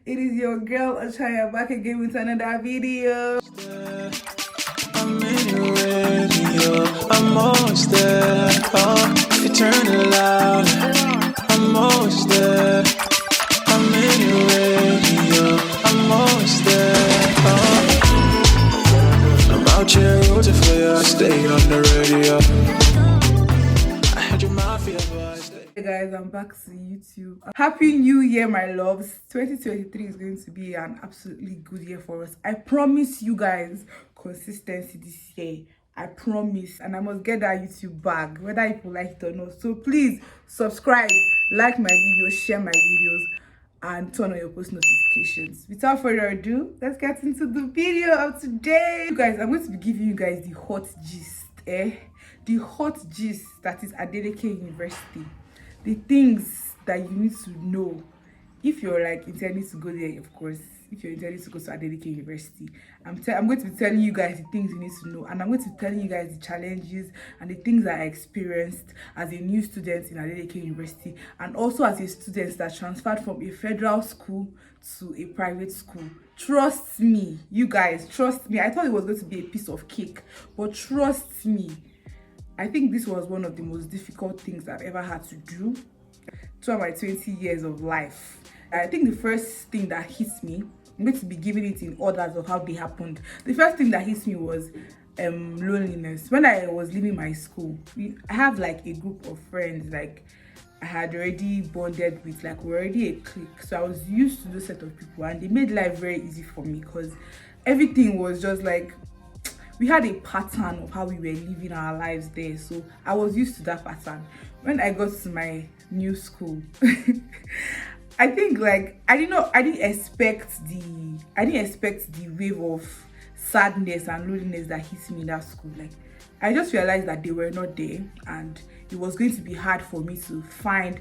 It is your girl Achaya back again with another video. I'm in your radio, I'm almost there. Oh, if you turn it loud, I'm almost there. I'm in your radio, I'm almost there. Oh, I'm out here rooting for you, stay on the radio. I had your mafia voice. Hey guys, I'm back to YouTube. Happy New Year, my loves. 2023 is going to be an absolutely good year for us. I promise you guys consistency this year. I promise. And I must get that YouTube bag, whether people like it or not. So please subscribe, like my videos, share my videos, and turn on your post notifications. Without further ado, let's get into the video of today. You guys, I'm going to be giving you guys the hot gist, the hot gist that is Adeleke University. The things that you need to know if you're like intending to go there, of course. If you're intending to go to Adeleke University, I'm going to be telling you guys the things you need to know, and I'm going to be telling you guys the challenges and the things that I experienced as a new student in Adeleke University, and also as a student that transferred from a federal school to a private school. Trust me, you guys, trust me. I thought it was going to be a piece of cake, but trust me, I think this was one of the most difficult things I've ever had to do throughout my 20 years of life. I think the first thing that hits me, I'm going to be giving it in orders of how they happened. The first thing that hits me was loneliness. When I was leaving my school, I have like a group of friends like I had already bonded with, like we're already a clique. So I was used to those set of people, and they made life very easy for me because everything was just like, we had a pattern of how we were living our lives there. So I was used to that pattern. When I got to my new school, I think like I didn't expect the wave of sadness and loneliness that hit me in that school. Like I just realized that they were not there, and it was going to be hard for me to find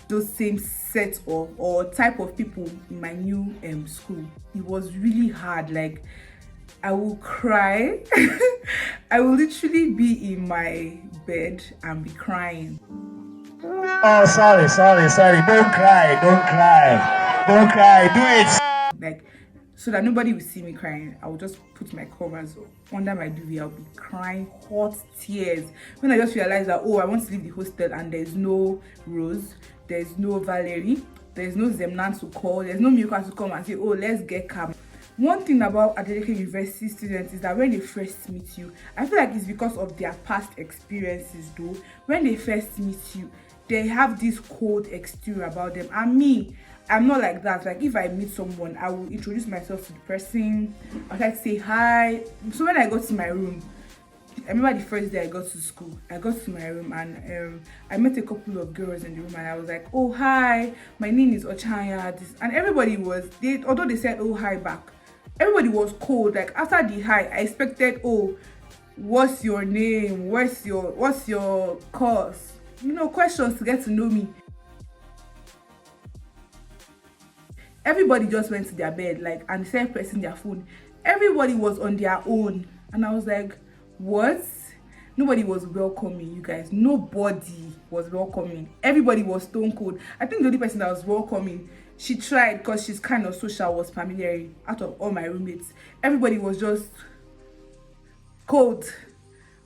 those same set of or type of people in my new school. It was really hard. Like I will cry. I will literally be in my bed and be crying. Oh, sorry. Don't cry. Do it. Like, so that nobody will see me crying, I will just put my covers under my duvet. I'll be crying hot tears when I just realized that, oh, I want to leave the hostel and there's no Rose, there's no Valerie, there's no Zemnan to call, there's no Milka to come and say, oh, let's get calm. One thing about Adeleke University students is that when they first meet you, I feel like it's because of their past experiences though. When they first meet you, they have this cold exterior about them. And me, I'm not like that. Like if I meet someone, I will introduce myself to the person. I'll try to say hi. So when I got to my room, I remember the first day I got to school, I got to my room and I met a couple of girls in the room, and I was like, oh, hi, my name is Ochanya. And everybody was, although they said, oh, hi back, everybody was cold. Like after the hi, I expected, oh, what's your name? What's your course? You know, questions to get to know me. Everybody just went to their bed, like, and started pressing their phone. Everybody was on their own, and I was like, what? Nobody was welcoming, you guys. Nobody was welcoming. Everybody was stone cold. I think the only person that was welcoming, she tried because she's kind of social, was familiar. Out of all my roommates, everybody was just cold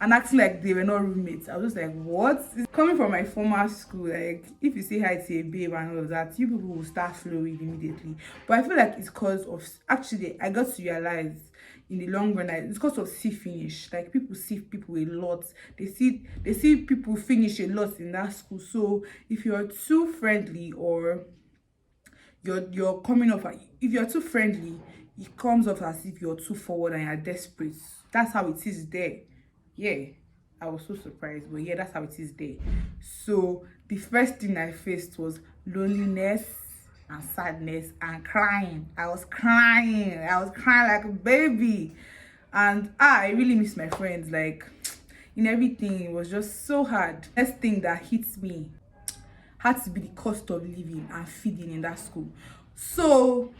and acting like they were not roommates. I was just like, what? It's coming from my former school, like if you say hi to a babe and all of that, you people will start flowing immediately. But I feel like it's because of, actually I got to realize in the long run, it's because of see finish. Like people see people a lot. They see people finish a lot in that school. So if you're too friendly, or you're coming off, if you're too friendly, it comes off as if you're too forward and you're desperate. That's how it is there. Yeah, I was so surprised, but yeah, that's how it is there. So the first thing I faced was loneliness and sadness and crying. I was crying like a baby, and I really miss my friends. Like in everything, it was just so hard. Next thing that hits me had to be the cost of living and feeding in that school. So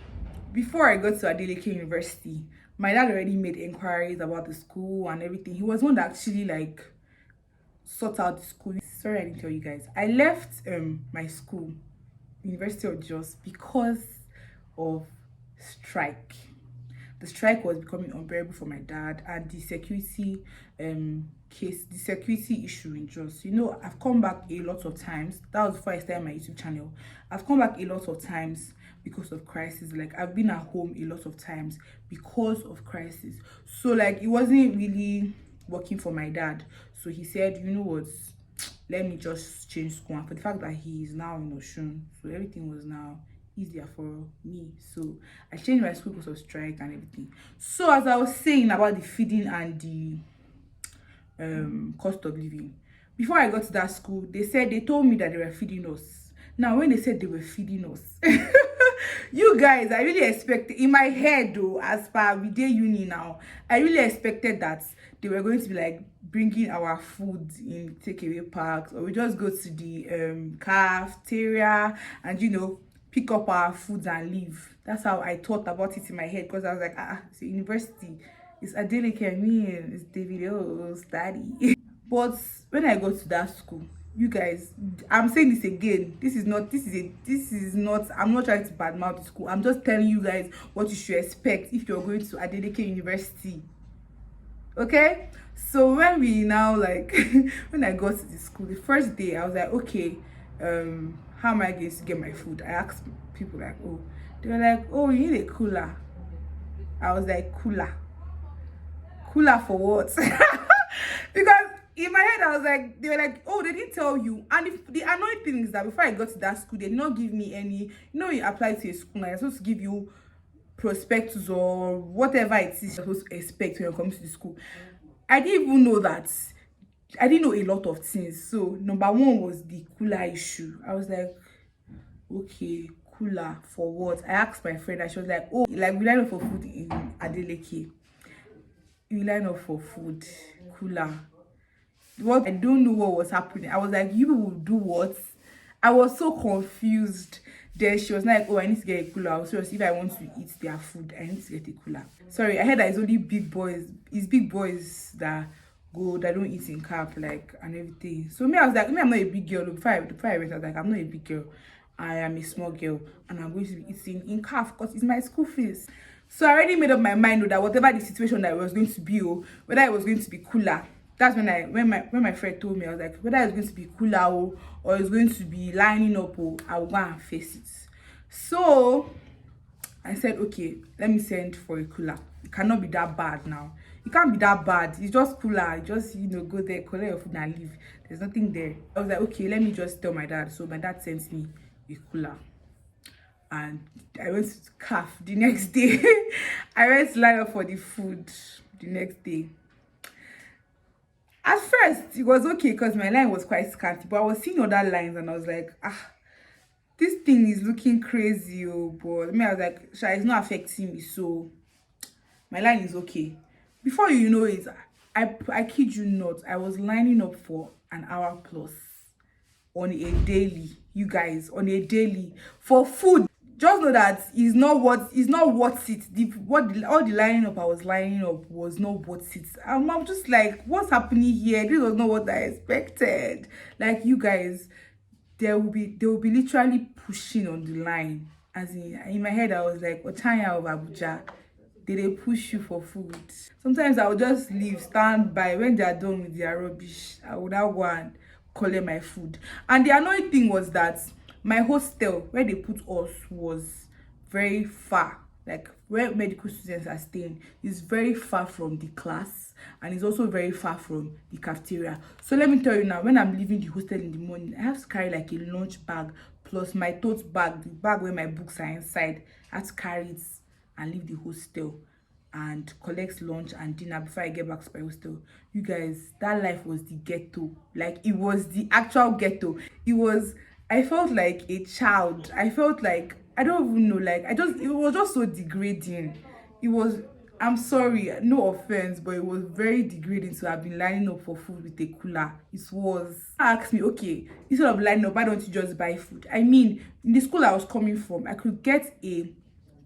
before I got to Adeleke University, my dad already made inquiries about the school and everything. He was one that actually like sort out the school. Sorry, I didn't tell you guys. I left my school, University of Jos, because of strike. The strike was becoming unbearable for my dad, and the security the security issue in Jos. You know, I've come back a lot of times. That was before I started my YouTube channel. I've come back a lot of times because of crisis. Like, I've been at home a lot of times because of crisis. So like, it wasn't really working for my dad. So he said, you know what, let me just change school. And for the fact that he is now in Oshun, so everything was now easier for me. So I changed my school because of strike and everything. So as I was saying about the feeding and the cost of living, before I got to that school, they told me that they were feeding us. Now when they said they were feeding us, you guys, I really expected, in my head though, as per we day uni now, I really expected that they were going to be like bringing our food in takeaway packs, or we just go to the cafeteria and, you know, pick up our foods and leave. That's how I thought about it in my head, because I was like, it's a university, it's Adeleke, I mean, it's Davido's daddy. But when I got to that school, you guys, I'm saying this again, I'm not trying to badmouth the school. I'm just telling you guys what you should expect if you're going to Adeleke University. Okay, so when we now like when I got to the school, the first day I was like, okay, how am I going to get my food? I asked people, like, oh, they were like, oh, you need a cooler. I was like, cooler for what? Because in my head I was like, they were like, oh, they didn't tell you. And if the annoying thing is that before I got to that school, they did not give me any, you know, you apply to a school and they're supposed to give you prospectus or whatever it is you're supposed to expect when you come to the school. I didn't even know that. I didn't know a lot of things. So number one was the cooler issue. I was like, okay, cooler for what? I asked my friend and she was like, oh, like, we line up for food in Adeleke. We line up for food, cooler. What? I don't know what was happening. I was like, you will do what? I was so confused. Then she was like, oh, I need to get a cooler. I was serious, if I want to eat their food, I need to get a cooler. Sorry, I heard that it's only big boys. It's big boys that don't eat in camp, like, and everything. So me, I was like, me, I'm not a big girl. Before I went, I was like, I'm not a big girl. I am a small girl, and I'm going to be eating in calf because it's my school fees. So I already made up my mind that whatever the situation that was going to be, or whether it was going to be cooler. That's when my friend told me, I was like, whether it's going to be cooler or it's going to be lining up, I will go and face it. So I said, okay, let me send for a cooler. It cannot be that bad now. It can't be that bad. It's just cooler. Just, you know, go there, collect your food and leave. There's nothing there. I was like, okay, let me just tell my dad. So my dad sent me a cooler. And I went to CAF the next day. I went to line up for the food the next day. At first, it was okay because my line was quite scanty, but I was seeing other lines and I was like, this thing is looking crazy, but I was like, it's not affecting me, so my line is okay. Before you know it, I kid you not, I was lining up for an hour plus on a daily, you guys, on a daily for food. Just know that it's not worth it. All the lining up I was lining up was not worth it. I'm just like, what's happening here? This was not what I expected. Like, you guys, they will be literally pushing on the line. As in my head, I was like, Ochanya of Abuja, they push you for food. Sometimes I would just leave, stand by. When they are done with their rubbish, I would now go and collect my food. And the annoying thing was that my hostel where they put us was very far. Like, where medical students are staying is very far from the class, and it's also very far from the cafeteria. So let me tell you now, when I'm leaving the hostel in the morning, I have to carry like a lunch bag plus my tote bag, the bag where my books are inside. I have to carry it and leave the hostel and collect lunch and dinner before I get back to my hostel. You guys, that life was the ghetto. Like, it was the actual ghetto. I felt like a child. I felt like, I don't even know, like, it was just so degrading. I'm sorry, no offense, but it was very degrading to have been lining up for food with a cooler. It was. I asked me, okay, instead of lining up, why don't you just buy food? I mean, in the school I was coming from, I could get a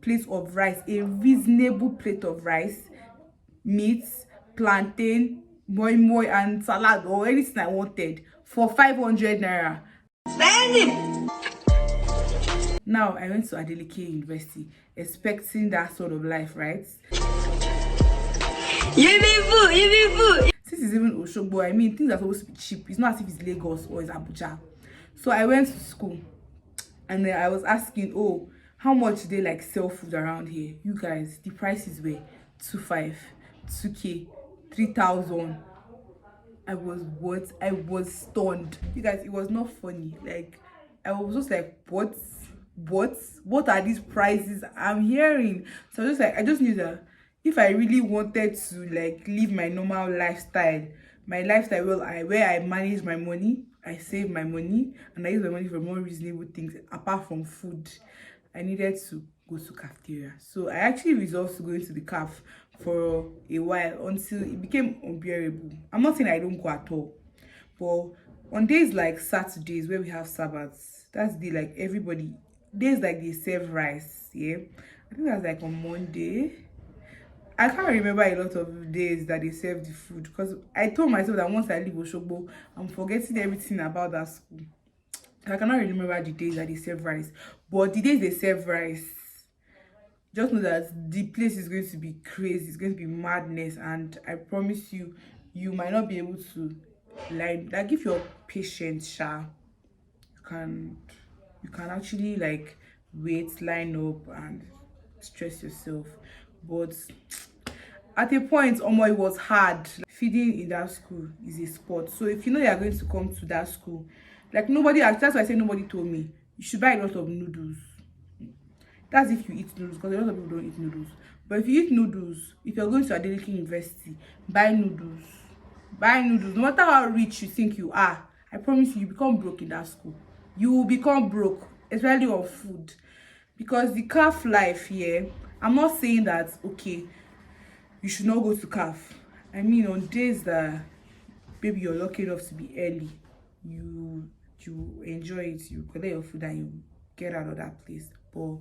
plate of rice, a reasonable plate of rice, meat, plantain, moi moi, and salad, or anything I wanted for 500 naira. Spend it! Now I went to Adeleke University expecting that sort of life, right? Since it's even Oshogbo, I mean, things are supposed to be cheap. It's not as if it's Lagos or it's Abuja. So I went to school and then I was asking, oh, how much they like sell food around here? You guys, the prices were 2.5, 2K, 3,000. I was stunned. You guys, it was not funny. Like, I was just like, what are these prices I'm hearing? So I just knew that if I really wanted to like live my normal lifestyle, where I manage my money, I save my money, and I use my money for more reasonable things apart from food, I needed to go to cafeteria. So I actually resolved to go into the caf for a while until it became unbearable. I'm not saying I don't go at all, but on days like Saturdays where we have Sabbaths, that's the like everybody days like they serve rice. Yeah, I think that's like on Monday. I can't remember a lot of days that they serve the food because I told myself that once I leave Oshogbo, I'm forgetting everything about that school. I cannot really remember the days that they serve rice, but the days they serve rice, just know that the place is going to be crazy. It's going to be madness, and I promise you, you might not be able to like if you're patient, you can actually like wait, line up, and stress yourself. But at a point, it was hard. Feeding in that school is a sport. So if you know you are going to come to that school, like that's why I say nobody told me you should buy a lot of noodles. That's if you eat noodles, because a lot of people don't eat noodles. But if you eat noodles, if you're going to Adeleke University, buy noodles. Buy noodles. No matter how rich you think you are, I promise you become broke in that school. You will become broke, especially on food. Because the calf life here, I'm not saying that, okay, you should not go to calf. I mean, on days that maybe you're lucky enough to be early, you enjoy it, you collect your food and you get out of that place. But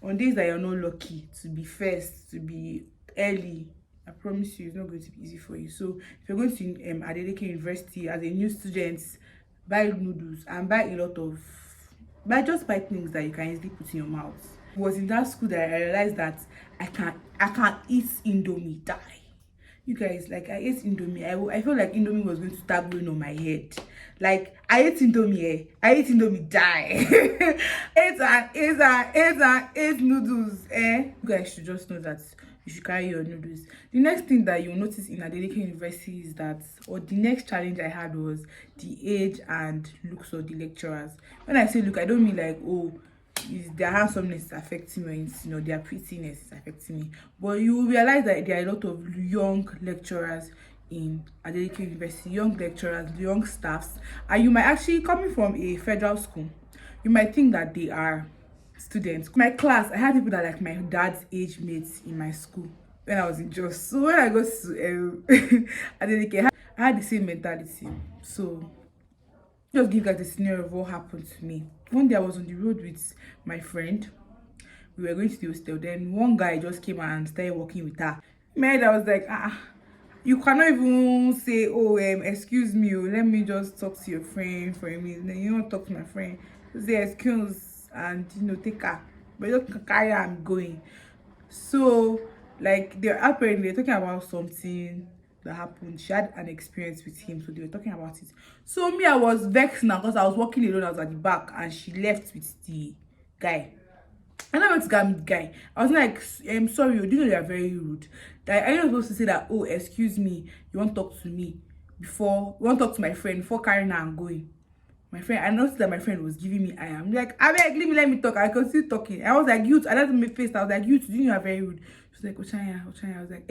on days that you're not lucky to be first, to be early, I promise you it's not going to be easy for you. So if you're going to Adeleke University as a new student, buy noodles and just buy things that you can easily put in your mouth. It was in that school that I realized that I can't eat Indomie die. You guys, like I ate Indomie. I felt like Indomie was going to start blowing on my head. Like I ate Indomie, I ate Indomie die. ate noodles, eh? You guys should just know that you should carry your noodles. The next thing that you'll notice in Adeleke University is that, or the next challenge I had was the age and looks of the lecturers. When I say look, I don't mean like, oh, is their handsomeness is affecting me, their prettiness is affecting me. But you will realize that there are a lot of young lecturers in Adeleke University, young lecturers, young staffs, and you might actually, coming from a federal school, you might think that they are students. My class, I had people that like my dad's age mates in my school when I was in Jos. So when I go to Adeleke, I had the same mentality. So just give you guys a scenario of what happened to me. One day I was on the road with my friend. We were going to the hostel. Then one guy just came and started walking with her. Man, I was like, you cannot even say, oh, excuse me, let me just talk to your friend for a minute. Then you don't talk to my friend. Say excuse and take her. But you don't carry her and going. So like they're talking about something that happened. She had an experience with him, so they were talking about it. So me, I was vexed now because I was walking alone. I was at the back and she left with the guy. And I went to go meet the guy. I was like, I'm sorry, you know you are very rude. Like, are you supposed to say that, oh, excuse me, you want to talk to me before, you want to talk to my friend before carrying her and going? My friend, I noticed that my friend was giving me eye. I'm like, let me talk. I can still talking. I was like, you, I didn't make face. I was like, you are very rude. She was like, Ochanya. I was like,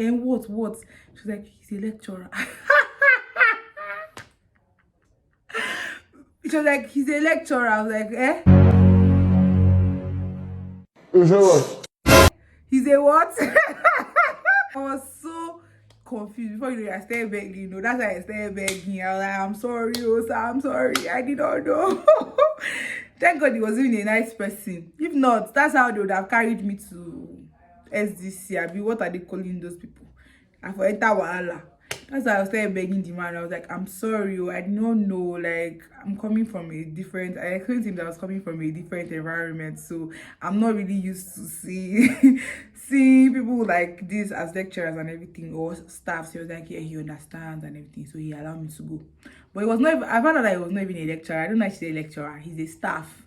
what? She was like, he's a lecturer. She was like, he's a lecturer. I was like, eh? Is it what? He's a what? I was so confused. Before I started begging, that's why I started begging. I was like, I'm sorry, sir, I'm sorry. I did not know. Thank God he was even a nice person. If not, that's how they would have carried me to SDC. What are they calling those people? And for enter Wahala. That's why I started begging the man. I was like, I'm sorry, oh, I did not know. Like, I'm coming from a different. I explained to him that I was coming from a different environment, so I'm not really used to seeing people like this as lecturers and everything or staff. So he was like, yeah, he understands and everything, so he allowed me to go. But it was not. I found out that he was not even a lecturer. I don't know if he's a lecturer. He's a staff.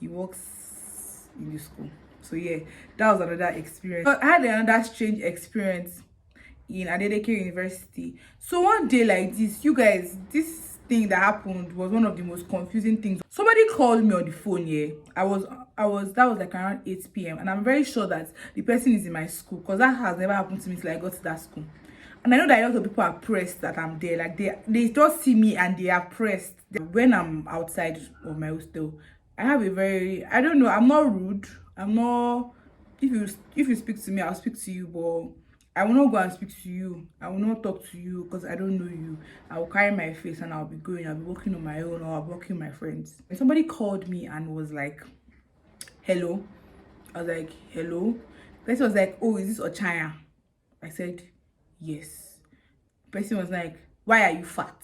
He works in the school. So yeah, that was another experience. But I had another strange experience in Adeleke University. So one day like this, you guys, this thing that happened was one of the most confusing things. Somebody called me on the phone. Yeah, that was like around 8 p.m. and I'm very sure that the person is in my school, because that has never happened to me till I got to that school. And I know that a lot of people are pressed that I'm there. Like they just see me and they are pressed. When I'm outside of my hostel, I have a very, I don't know, I'm not rude. I'm not, if you speak to me, I'll speak to you, but I will not go and speak to you. I will not talk to you because I don't know you. I will carry my face and I'll be going. I'll be working on my own, or I'll be working with my friends. And somebody called me and was like, hello. I was like, hello. The person was like, oh, is this Ochaya? I said, yes. The person was like, why are you fat?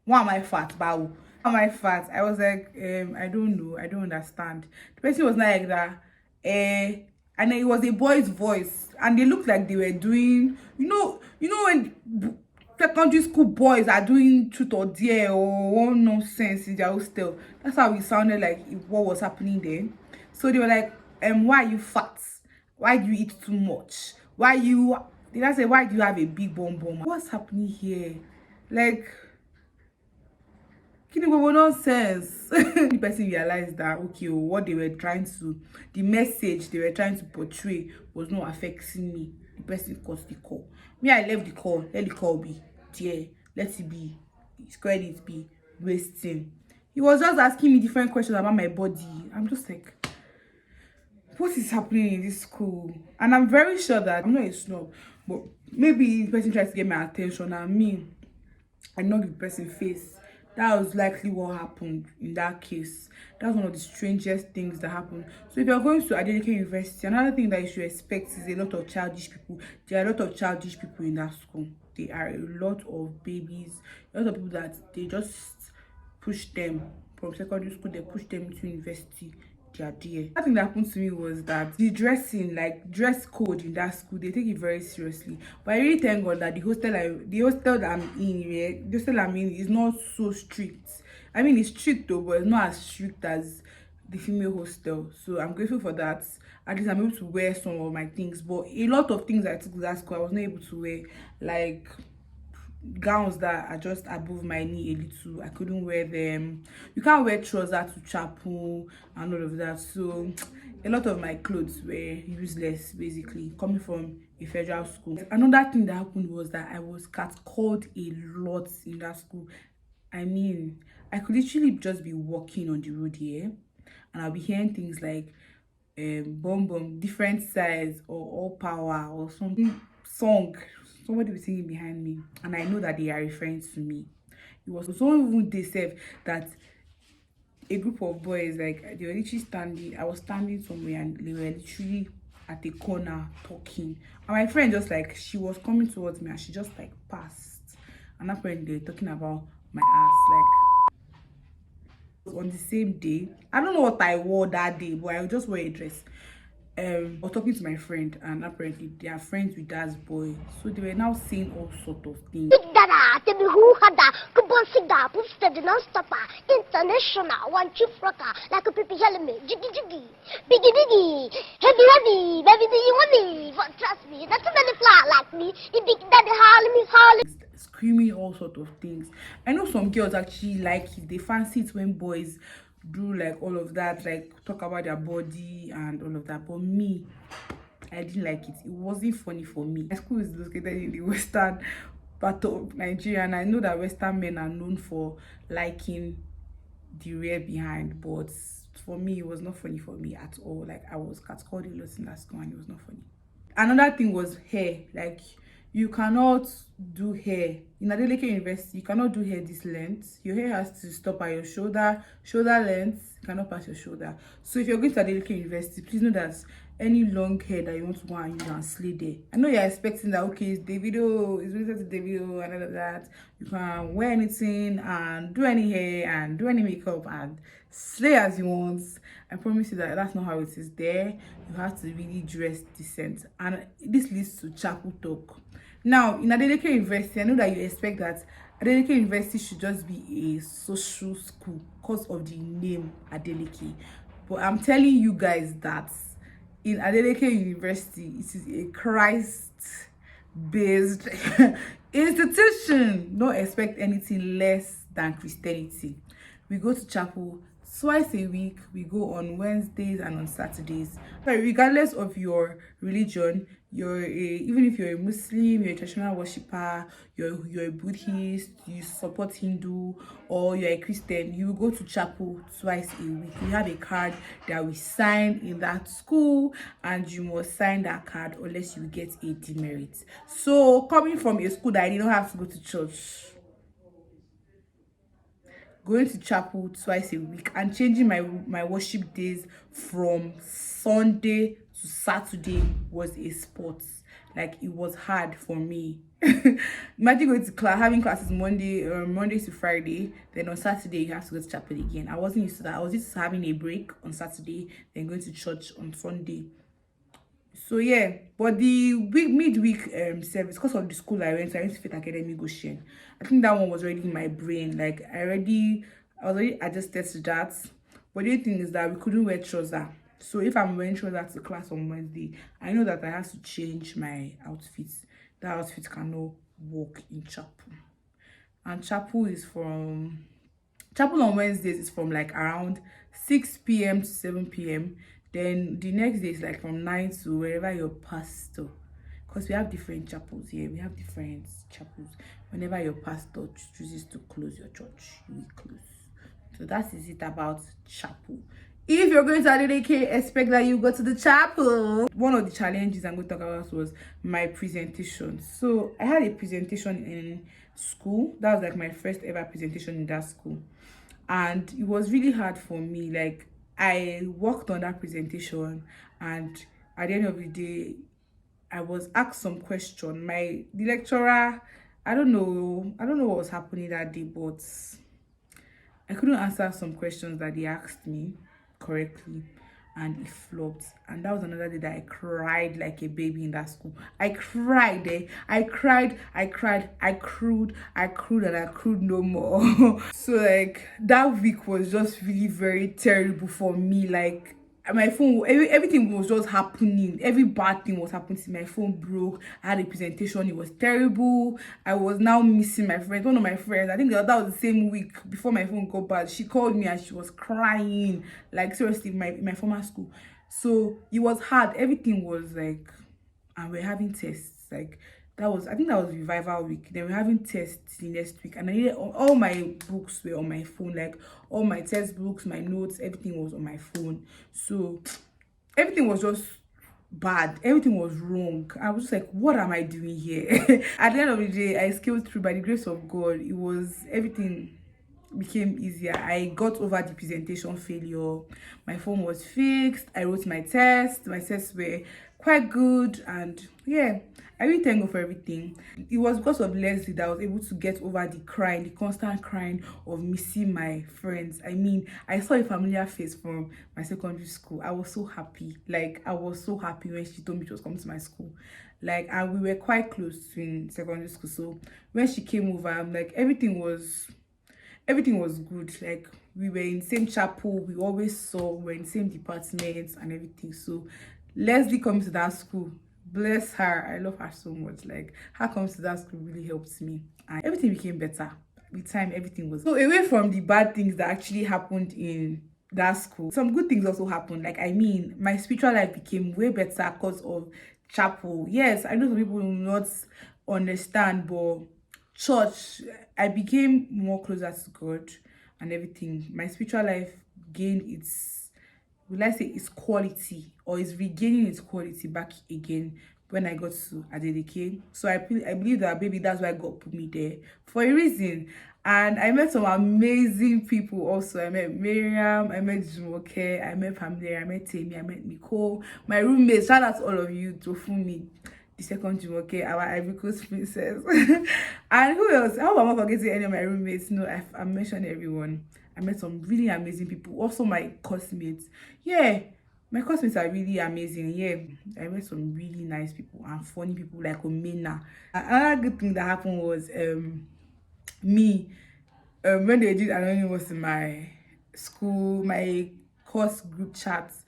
Why am I fat, Bao? Why am I fat? I was like, I don't know. I don't understand. The person was like that, and it was a boy's voice, and they looked like they were doing, when secondary school boys are doing truth or dare or one nonsense in their hostel. That's how it sounded like what was happening there. So they were like, why are you fat? Why do you eat too much? Did I say, why do you have a big bum? What's happening here? Like, nonsense. The person realized that, okay, what they were trying to, the message they were trying to portray was not affecting me. The person cut the call. Me, I left the call. Let the call be there. Let it be. His credit be wasting. He was just asking me different questions about my body. I'm just like, what is happening in this school? And I'm very sure that I'm not a snob, but maybe the person tries to get my attention, and me, I know the person face. That was likely what happened in that case. That's one of the strangest things that happened. So if you're going to Adeleke University, another thing that you should expect is a lot of childish people. There are a lot of childish people in that school. There are a lot of babies, a lot of people that they just push them from secondary school, they push them to university. That thing that happened to me was that the dressing, like dress code in that school, they take it very seriously. But I really thank God that the hostel I'm in is not so strict. I mean, it's strict though, but it's not as strict as the female hostel. So I'm grateful for that. At least I'm able to wear some of my things. But a lot of things I took to that school, I was not able to wear, like gowns that are just above my knee a little. I couldn't wear them. You can't wear trousers to chapel and all of that. So a lot of my clothes were useless, basically, coming from a federal school. Another thing that happened was that I was catcalled a lot in that school. I mean, I could literally just be walking on the road here and I'll be hearing things like bomb, different size, or all power, or something song. Somebody was singing behind me, and I know that they are referring to me. It was so even they said that a group of boys, like they were literally standing. I was standing somewhere, and they were literally at a corner talking. And my friend just like, she was coming towards me, and she just like passed. And apparently they were talking about my ass, like on the same day. I don't know what I wore that day, but I just wore a dress. I was talking to my friend, and apparently they are friends with that boy, so they were now saying all sort of things. International one chief rocker like a pipi helmet, jiggy jiggy, biggy biggy, heavy heavy, baby do you want me? But trust me, that's a many fly like me. The big daddy holler. Screaming all sort of things. I know some girls actually like it. They fancy it when boys do like all of that, like talk about their body and all of that. But me, I didn't like it. It wasn't funny for me. My school is located in the western part of Nigeria, and I know that western men are known for liking the rear behind, but for me it was not funny for me at all. Like I was catcalled a lot in that school and it was not funny. Another thing was hair. Like You cannot do hair in Adeleke University. You cannot do hair this length. Your hair has to stop at your shoulder length. You cannot pass your shoulder. So if you're going to Adeleke University, please know that any long hair that you want to go and use and slay there. I know you're expecting that, okay, it's Davido, it's related to Davido and all of that. You can wear anything and do any hair and do any makeup and slay as you want. I promise you that that's not how it is there. You have to really dress decent, and this leads to chapel talk. Now in Adeleke University, I know that you expect that Adeleke University should just be a social school because of the name Adeleke, but I'm telling you guys that in Adeleke University, it is a Christ-based institution. Don't expect anything less than Christianity. We go to chapel twice a week. We go on Wednesdays and on Saturdays. So regardless of your religion, even if you're a Muslim, you're a traditional worshiper, you're a Buddhist, you support Hindu, or you're a Christian, you go to chapel twice a week. We have a card that we sign in that school, and you must sign that card unless you get a demerit. So coming from a school that I didn't have to go to church, going to chapel twice a week and changing my worship days from Sunday to Saturday was a sport. Like, it was hard for me. Imagine going to class, having classes Monday to Friday, then on Saturday you have to go to chapel again. I wasn't used to that. I was used to having a break on Saturday, then going to church on Sunday. So yeah, but the midweek service, because of the school I went to Faith Academy Goshen, I think that one was already in my brain. Like, I was already adjusted to that. But the only thing is that we couldn't wear trousers. So if I'm wearing trousers to class on Wednesday, I know that I have to change my outfit. That outfit cannot work in chapel. And chapel on Wednesdays is from like around 6 p.m. to 7 p.m. Then the next day is like from 9 to wherever your pastor, because we have different chapels here. We have different chapels. Whenever your pastor chooses to close your church, you will close. So that is it about chapel. If you're going to Adeleke, expect that you go to the chapel. One of the challenges I'm going to talk about was my presentation. So I had a presentation in school. That was like my first ever presentation in that school. And it was really hard for me. Like, I worked on that presentation, and at the end of the day, I was asked some question. The lecturer, I don't know what was happening that day, but I couldn't answer some questions that they asked me correctly, and it flopped. And that was another day that I cried like a baby in that school. I cried, I cried, I crewed, and I crewed no more. So like, that week was just really very terrible for me. Like, my phone, everything was just happening. Every bad thing was happening to me. My phone broke. I had a presentation. It was terrible. I was now missing my friend. One of my friends, I think that was the same week before my phone got bad. She called me and she was crying. Like, seriously, my former school. So it was hard. Everything was like, and we're having tests. Like, I think that was revival week. Then we're having tests the next week, and I needed all my books were on my phone. Like, all my textbooks, my notes, everything was on my phone. So everything was just bad. Everything was wrong. I was just like, what am I doing here? At the end of the day, I scaled through by the grace of God. Everything became easier. I got over the presentation failure. My phone was fixed. I wrote my tests. My tests were quite good, and yeah, I really thank God for everything. It was because of Leslie that I was able to get over the constant crying of missing my friends. I mean, I saw a familiar face from my secondary school. I was so happy. Like, I was so happy when she told me she was coming to my school. Like, and we were quite close in secondary school. So when she came over, I'm like, everything was good. Like, we were in the same chapel. We were in the same departments and everything. So Leslie comes to that school. Bless her. I love her so much. Like, her comes to that school really helped me, and everything became better with time. Everything was so, away from the bad things that actually happened in that school, some good things also happened. Like, I mean, my spiritual life became way better because of chapel. Yes, I know some people will not understand, but church, I became more closer to God and everything. My spiritual life gained its, will I say, its quality, or is regaining its quality back again when I got to Adeleke. So I believe that maybe that's why God put me there for a reason. And I met some amazing people also. I met Miriam, I met Jumoke, I met Pamela, I met Tammy, I met Nicole, my roommates. Shout out to all of you, Tofumi, the second Jumoke, our Ivory Coast princess. And who else? I hope I'm not forgetting any of my roommates. No, I've mentioned everyone. I met some really amazing people. Also my classmates. Yeah, my classmates are really amazing. Yeah, I met some really nice people and funny people like Omena. Another good thing that happened was me when they did anonymous in my school, my course group chats.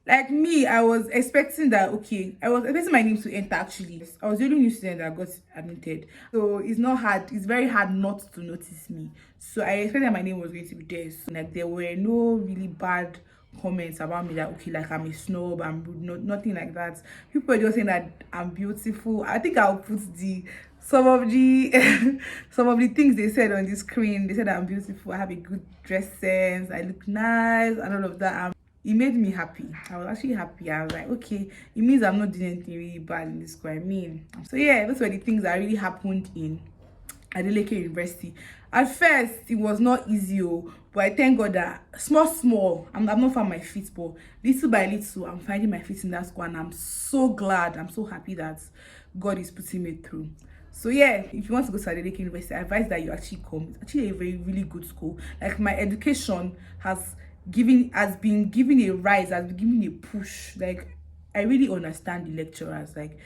Like me, I was expecting that, okay, I was expecting my name to enter actually. I was the only new student that got admitted. So it's not hard, it's very hard not to notice me. So I expected that my name was going to be there. So like there were no really bad comments about me that, okay, like I'm a snob, I'm rude, nothing like that. People are just saying that I'm beautiful. I think I'll put some of the things they said on the screen. They said I'm beautiful, I have a good dress sense, I look nice, and all of that. It made me happy. I was actually happy. I was like, okay, it means I'm not doing anything really bad in this school. I mean, so yeah, those were the things that really happened in Adeleke University. At first, it was not easy, but I thank God that small, I'm not found my feet, but little by little, I'm finding my feet in that school, and I'm so glad, I'm so happy that God is putting me through. So yeah, if you want to go to Adeleke University, I advise that you actually come. It's actually a really good school. Like my education has been given a rise, has been given a push. Like I really understand the lecturers. Like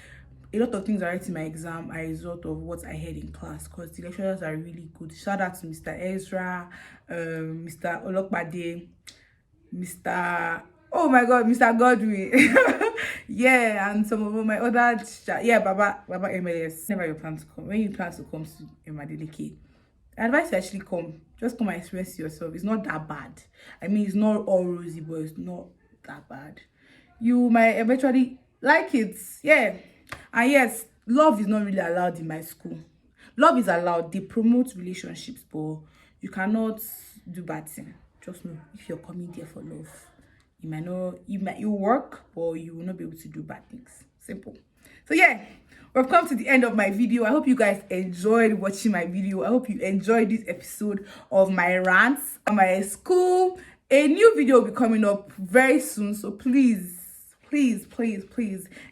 a lot of things I write in my exam are a result of what I heard in class, because the lecturers are really good. Shout out to Mr. Ezra, Mr. Olokbade, Mr. Oh my God, Mr. Godwin. Yeah, and some of my other teachers. Yeah, Baba MLS. Never you plan to come. When you plan to come to Adeleke, I advise you actually come. Just come and experience yourself. It's not that bad. I mean, it's not all rosy, but it's not that bad. You might eventually like it. Yeah. And yes, love is not really allowed in my school. Love is allowed. They promote relationships, but you cannot do bad things. Just know, if you're coming there for love, you work, but you will not be able to do bad things. Simple. So yeah, we've come to the end of my video. I hope you guys enjoyed watching my video. I hope you enjoyed this episode of my rants on my school. A new video will be coming up very soon, so please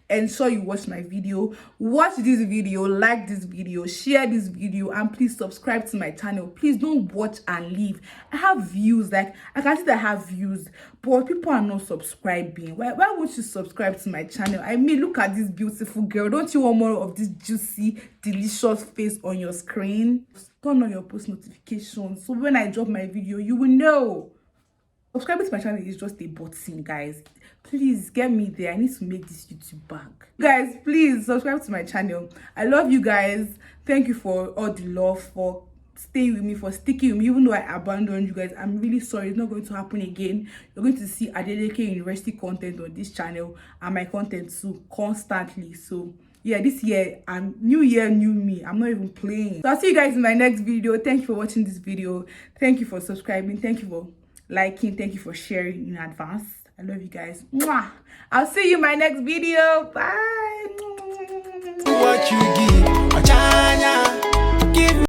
ensure you watch my video, watch this video, like this video, share this video, and please subscribe to my channel. Please don't watch and leave. I have views, like I can see that I have views, but people are not subscribing. Why won't you subscribe to my channel? I mean, look at this beautiful girl. Don't you want more of this juicy, delicious face on your screen? Turn on your post notifications so when I drop my video, you will know. Subscribing to my channel is just a button, guys. Please get me there. I need to make this YouTube back. Guys, please subscribe to my channel. I love you guys. Thank you for all the love, for staying with me, for sticking with me, even though I abandoned you guys. I'm really sorry. It's not going to happen again. You're going to see Adeleke University content on this channel and my content too constantly. So yeah, this year, new year, new me. I'm not even playing. So I'll see you guys in my next video. Thank you for watching this video. Thank you for subscribing. Thank you for liking. Thank you for sharing in advance. I love you guys. Mwah. I'll see you in my next video. Bye. What you give